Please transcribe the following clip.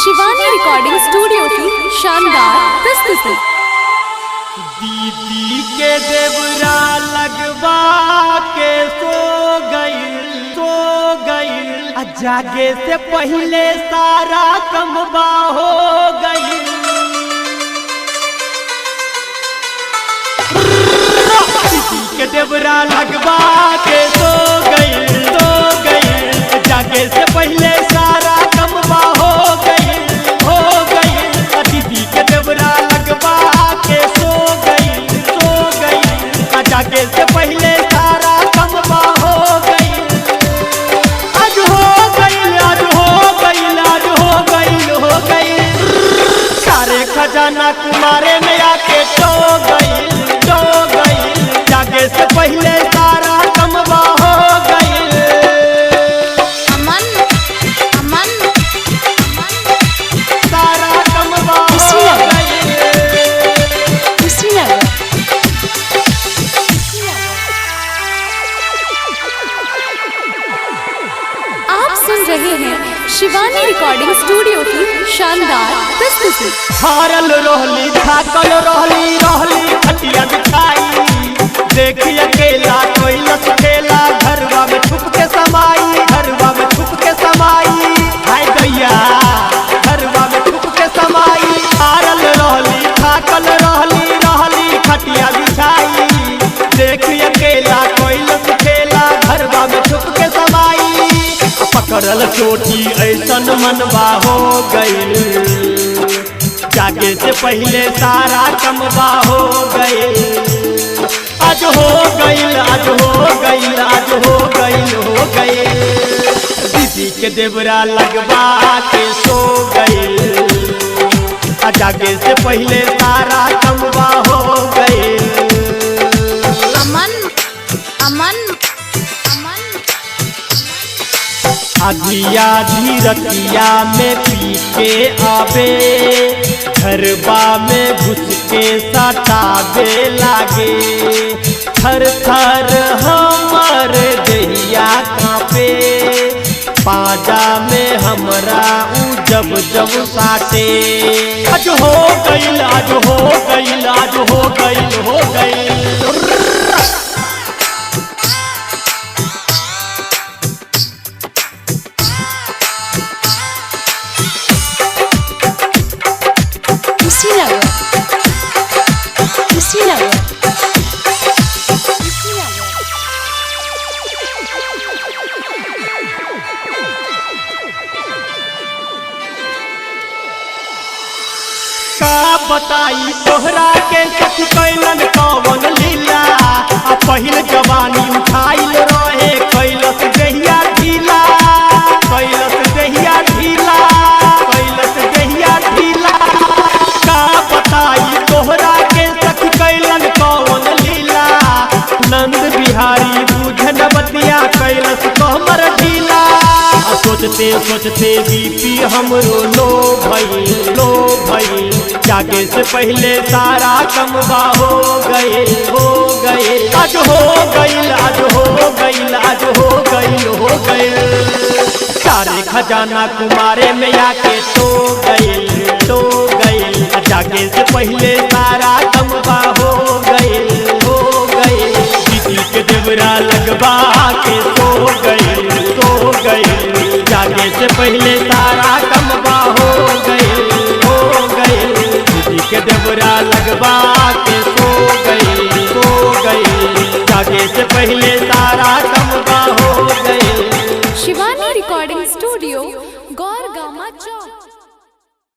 Shivani recording studio की शानदार प्रस्तुति। दीदी के देवरा लगवा के सो गई जागे से पहले सारा कमबा हो गई। दीदी के देवरा लगवा के सो गई जागे से पहले सारा कमबा हो गई। दीदी के देवरा लगवा के सो गई जागे से पहले सारा कमबा हो गई। आज हो गई सारे खजाना कुमारे में आके टो गई जागे से पहले सारा कमबा हो गई। सारा कमबा हो गई। आप सुन रहे हैं शिवानी रिकॉर्डिंग स्टूडियो की शानदार प्रस्तुति। हारल रोहली थाकल रोहली खटिया बिछाई देखी अकेला कोई लस खेला घरवा में छुप के समाई हाय गैया घरवा में छुप के समाई। हारल रोहली थाकल रोहली खटिया बिछाई देखी अकेला कोई लस खेला घरवा में छुप के समाई। पकड़ल चोटी ऐसन मनवा हो गई जागे से पहले सारा कमबा हो गई। आज हो गई दीदी के देवरा लगवा के सो गई जागे से पहले सारा कमबा हो गई। आधी रतिया में पी के आवे घरबा में घुस के सतावे लागे। थर हमर देहिया कांपे पाजा में हमरा उ जब साटे। आज हो गई का बताई तोहरा के सच कैलन कौन लीला। पहिल जवानी उठाइल रहे कैलस देहिया ढीला का बताई तोहरा के सच कैलन कौन लीला। नंद बिहारी बुझन बतिया कैलस कमर ढीला। सोचते बीपी हमरो लो भई जागे से पहले सारा कमबा हो गए। आज हो गई सारे खजाना कुमारे में आके तो गई जागे से पहले सारा कमबा हो गए। दीदी के देवरा लगवा के सो गई जागे से पहले सारा कमबा हो गई। दीदी के देवरा लगवा के